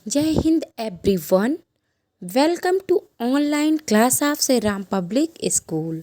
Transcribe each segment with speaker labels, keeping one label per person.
Speaker 1: जय हिंद everyone. Welcome to online class of Shri Ram public school.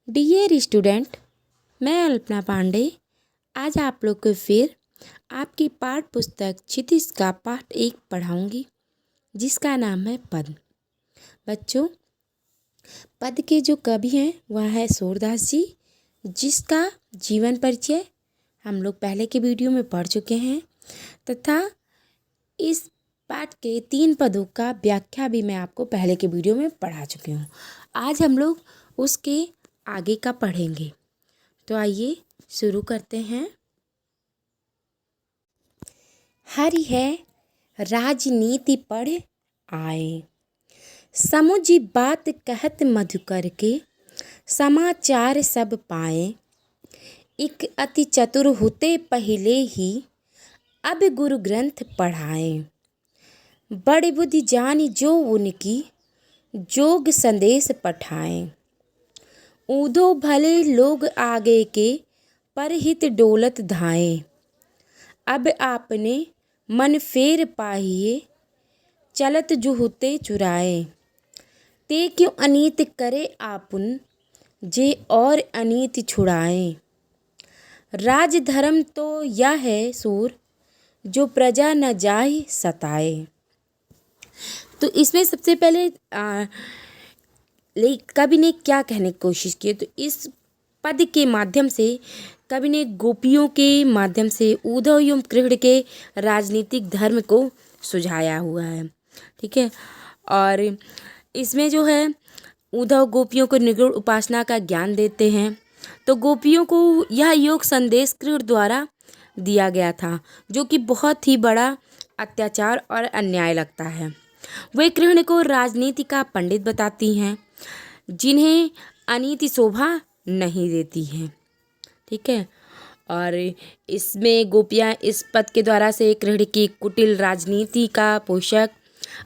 Speaker 1: Dear student, मैं अल्पना पांडे आज आप लोग को फिर आपकी पाठ पुस्तक क्षितिज का पाठ 1 पढ़ाऊंगी, जिसका नाम है पद्म। बच्चों, पद्म के जो कवि हैं वह है सूरदास जी, जिसका जीवन परिचय हम लोग पहले के वीडियो में पढ़ चुके हैं तथा इस पाठ के 3 पदों का व्याख्या भी मैं आपको पहले के वीडियो में पढ़ा चुकी हूँ। आज हम लोग उसके आगे का पढ़ेंगे। तो आइए शुरू करते हैं। हरि है राजनीति पढ़ आए, समुझी बात कहत मधुकर के, समाचार सब पाए। एक अति चतुर होते पहले ही, अब गुरु ग्रंथ पढ़ाए। बड़ी बुद्धि जानी जो उनकी, जोग संदेश पठाए। ऊधो भले लोग आगे के, परहित डोलत धाए। अब आपने मन फेर पाहिए, चलत जुहुते चुराए। ते क्यों अनीत करे आपुन, जे और अनीत छुड़ाए। राज धर्म तो यह है सूर, जो प्रजा न जाहि सताए। तो इसमें सबसे पहले कवि ने क्या कहने की कोशिश की, तो इस पद के माध्यम से कवि ने गोपियों के माध्यम से उद्धव एवं कृष्ण के राजनीतिक धर्म को सुझाया हुआ है। ठीक है, और इसमें जो है उद्धव गोपियों को निर्गुण उपासना का ज्ञान देते हैं। तो गोपियों को यह योग संदेश कृष्ण द्वारा दिया गया था, जो कि बहुत ही बड़ा अत्याचार और अन्याय लगता है। वे कृष्ण को राजनीति का पंडित बताती हैं, जिन्हें अनीति शोभा नहीं देती हैं। ठीक है, और इसमें गोपियाँ इस पद के द्वारा से कृष्ण की कुटिल राजनीति का पोषक,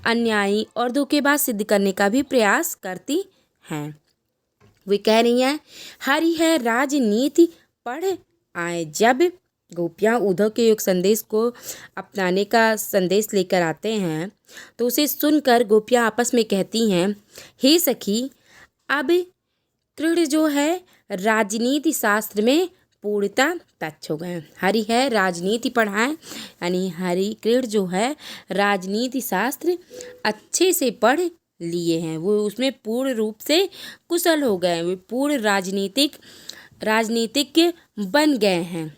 Speaker 1: अन्यायी और धोखेबाज सिद्ध करने का भी प्रयास करती हैं। वे कह रही हैं, हरि है राजनीति पढ़ आए। जब गोपियाँ उद्धव के योग संदेश को अपनाने का संदेश लेकर आते हैं, तो उसे सुनकर गोपियाँ आपस में कहती हैं, हे सखी, अब कृष्ण जो है राजनीति शास्त्र में पूर्णतः टच हो गए। हरि है राजनीति पढ़ाएं, यानी हरि कृष्ण जो है राजनीति शास्त्र अच्छे से पढ़ लिए हैं, वो उसमें पूर्ण रूप से कुशल हो गए, वे पूर्ण राजनीतिज्ञ बन गए हैं।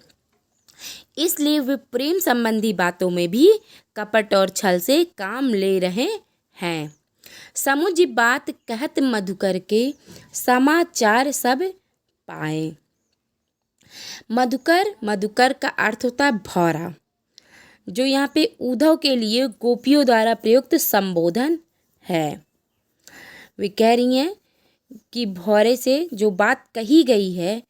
Speaker 1: इसलिए वे प्रेम संबंधी बातों में भी कपट और छल से काम ले रहे हैं। समुझ बात कहत मधुकर के, समाचार सब पाए। मधुकर का अर्थ होता है भौरा, जो यहाँ पे उद्धव के लिए गोपियों द्वारा प्रयुक्त संबोधन है। वे कह रही हैं कि भौरे से जो बात कही गई है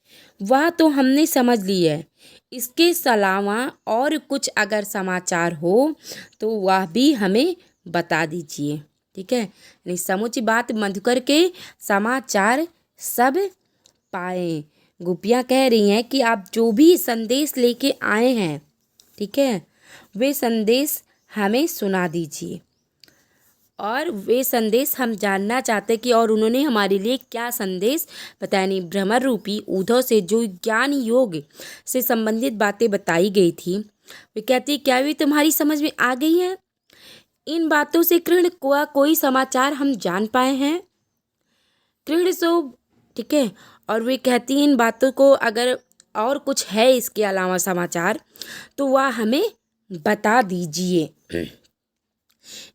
Speaker 1: वह तो हमने समझ ली है, इसके अलावा और कुछ अगर समाचार हो तो वह भी हमें बता दीजिए। ठीक है, यानी समुची बात मधुकर के समाचार सब पाए। गोपियाँ कह रही हैं कि आप जो भी संदेश लेके आए हैं, ठीक है, वे संदेश हमें सुना दीजिए। और वे संदेश हम जानना चाहते कि और उन्होंने हमारे लिए क्या संदेश बताया। नहीं, भ्रमर रूपी उद्धव से जो ज्ञान योग से संबंधित बातें बताई गई थी, वे कहती क्या वे तुम्हारी समझ में आ गई हैं। इन बातों से कृष्ण को कोई समाचार हम जान पाए हैं कृष्ण सो। ठीक है, और वे कहती इन बातों को अगर और कुछ है इसके अलावा समाचार, तो वह हमें बता दीजिए।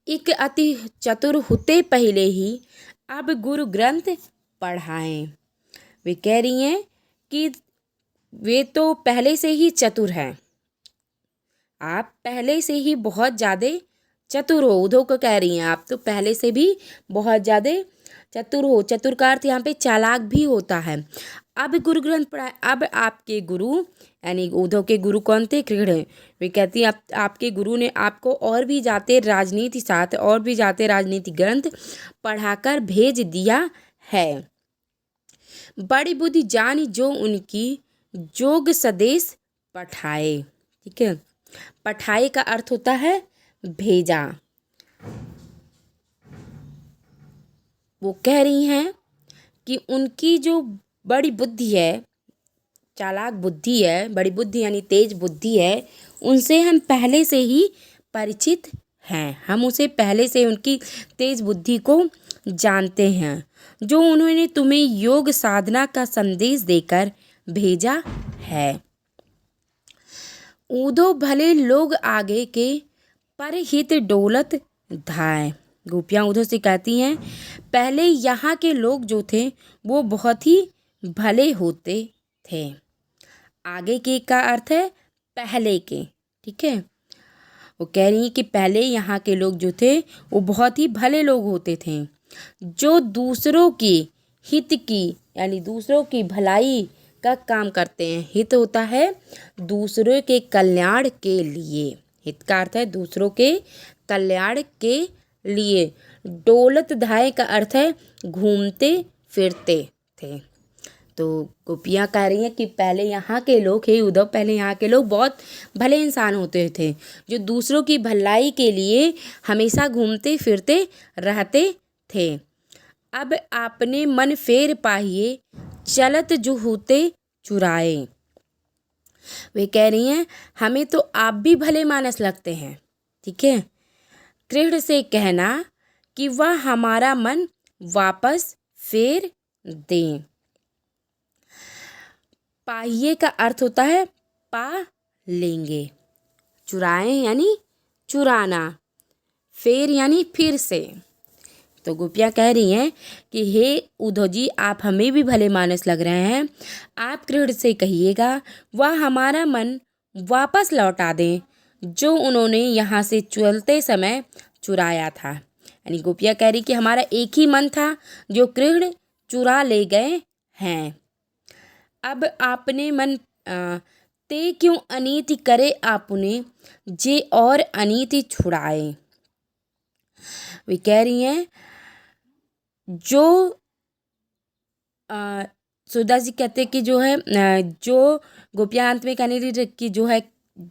Speaker 1: एक अति चतुर होते पहले ही, अब गुरु ग्रंथ पढ़ाएं। वे कह रही हैं कि वे तो पहले से ही चतुर हैं, आप पहले से ही बहुत ज़्यादा चतुर हो। उद्धव को कह रही हैं आप तो पहले से भी बहुत ज़्यादा चतुर हो। चतुर का अर्थ यहाँ पे चालाक भी होता है। अब गुरु ग्रंथ पढ़ाए, अब आपके गुरु यानी उद्धव के गुरु कौन थे? कृष्ण। वे कहती हैं आपके गुरु ने आपको और भी जाते राजनीति साथ और भी जाते राजनीति ग्रंथ पढ़ाकर भेज दिया है। बड़ी बुद्धि जानी जो उनकी, जोग सदेश पठाए। ठीक है, पठाए का अर्थ होता है भेजा। वो कह रही हैं कि उनकी जो बड़ी बुद्धि है, चालाक बुद्धि है, बड़ी बुद्धि यानी तेज बुद्धि है, उनसे हम पहले से ही परिचित हैं। हम उसे पहले से उनकी तेज बुद्धि को जानते हैं, जो उन्होंने तुम्हें योग साधना का संदेश देकर भेजा है। ऊधो भले लोग आगे के, पर हित डोलत धाय। गोपियाँ ऊधो से कहती हैं, पहले यहाँ के लोग जो थे वो बहुत ही भले होते थे। आगे के का अर्थ है पहले के, ठीक है। वो कह रही हैं कि पहले यहाँ के लोग जो थे वो बहुत ही भले लोग होते थे, जो दूसरों की हित की यानी दूसरों की भलाई का काम करते हैं। हित होता है दूसरों के कल्याण के लिए। हित का अर्थ है दूसरों के कल्याण के लिए। डोलत धाय का अर्थ है घूमते फिरते थे। तो गोपियाँ कह रही हैं कि पहले यहाँ के लोग, हे उद्धव, पहले यहाँ के लोग बहुत भले इंसान होते थे, जो दूसरों की भलाई के लिए हमेशा घूमते फिरते रहते थे। अब आपने मन फेर पाहिए, चलत जो होते चुराए। वे कह रही हैं, हमें तो आप भी भले मानस लगते हैं, ठीक है। कृष्ण से कहना कि वह हमारा मन वापस फेर दें। पाहिए का अर्थ होता है पा लेंगे। चुराएं यानी चुराना, फेर यानी फिर से। तो गोपियाँ कह रही हैं कि हे उद्धव जी, आप हमें भी भले मानस लग रहे हैं। आप कृष्ण से कहिएगा वह हमारा मन वापस लौटा दें, जो उन्होंने यहाँ से चलते समय चुराया था। यानी गोपियाँ कह रही कि हमारा एक ही मन था जो कृष्ण चुरा ले गए हैं। अब आपने मन ते क्यों अनीति करे आपने, जे और अनीति छुड़ाए। वे कह रही हैं, जो सूरदास जी कहते कि जो है जो गोपियाँ अंत में कहने रही कि जो है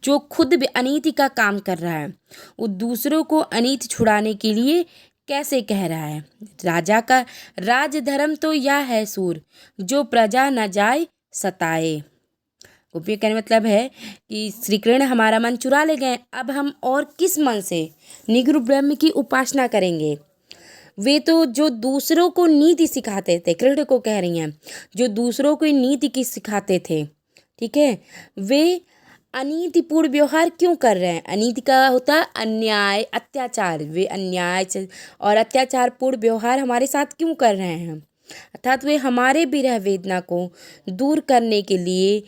Speaker 1: जो खुद भी अनीति का काम कर रहा है, वो दूसरों को अनीति छुड़ाने के लिए कैसे कह रहा है। राजा का राज धर्म तो यह है सूर, जो प्रजा न जाए सताए। गोपियों कहने मतलब है कि श्री कृष्ण हमारा मन चुरा ले गए, अब हम और किस मन से निगुरु ब्रह्म की उपासना करेंगे। वे तो जो दूसरों को नीति सिखाते थे, कृष्ण को कह रही हैं, जो दूसरों को नीति की सिखाते थे, ठीक है, वे अनीतिपूर्ण व्यवहार क्यों कर रहे हैं। अनीति का होता है अन्याय, अत्याचार। वे अन्याय और अत्याचारपूर्ण व्यवहार हमारे साथ क्यों कर रहे हैं, अर्थात वे हमारे विरह वेदना को दूर करने के लिए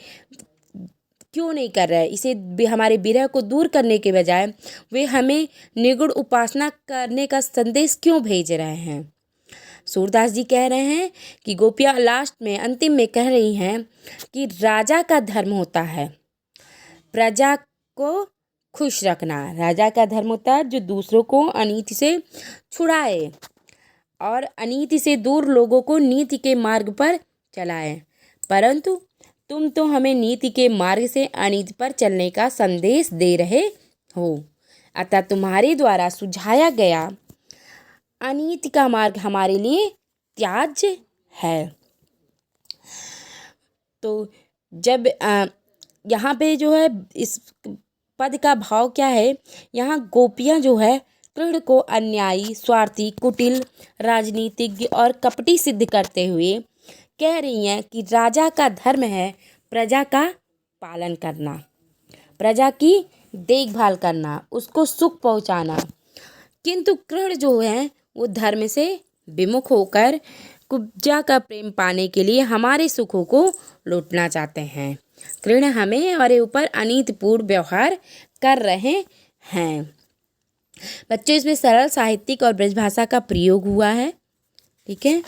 Speaker 1: क्यों नहीं कर रहा है। इसे हमारे विरह को दूर करने के बजाय वे हमें निगुण उपासना करने का संदेश क्यों भेज रहे हैं। सूरदास जी कह रहे हैं कि गोपियाँ लास्ट में अंतिम में कह रही हैं कि राजा का धर्म होता है प्रजा को खुश रखना। राजा का धर्म होता है जो दूसरों को अनीति से छुड़ाए और अनीति से दूर लोगों को नीति के मार्ग पर चलाए। परंतु तुम तो हमें नीति के मार्ग से अनीति पर चलने का संदेश दे रहे हो, अतः तुम्हारे द्वारा सुझाया गया अनीति का मार्ग हमारे लिए त्याज्य है। तो जब यहाँ पे जो है इस पद का भाव क्या है, यहाँ गोपियाँ जो है कृष्ण को अन्यायी, स्वार्थी, कुटिल, राजनीतिज्ञ और कपटी सिद्ध करते हुए कह रही हैं कि राजा का धर्म है प्रजा का पालन करना, प्रजा की देखभाल करना, उसको सुख पहुंचाना। किंतु कृष्ण जो है वो धर्म से विमुख होकर कुब्जा का प्रेम पाने के लिए हमारे सुखों को लूटना चाहते हैं। कृष्ण हमें हमारे ऊपर अनीतिपूर्ण व्यवहार कर रहे हैं। बच्चों, इसमें सरल साहित्यिक और ब्रजभाषा का प्रयोग हुआ है, ठीक है,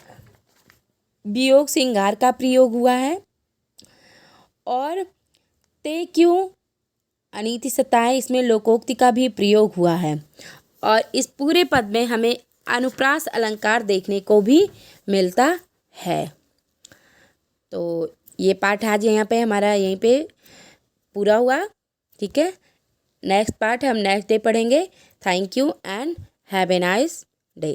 Speaker 1: वियोग श्रृंगार का प्रयोग हुआ है और ते क्यों अनीति सताए, इसमें लोकोक्ति का भी प्रयोग हुआ है। और इस पूरे पद में हमें अनुप्रास अलंकार देखने को भी मिलता है। तो ये पाठ आज यहाँ पे हमारा यहीं पे पूरा हुआ, ठीक है। नेक्स्ट पार्ट हम नेक्स्ट डे पढ़ेंगे। Thank you and have a nice day.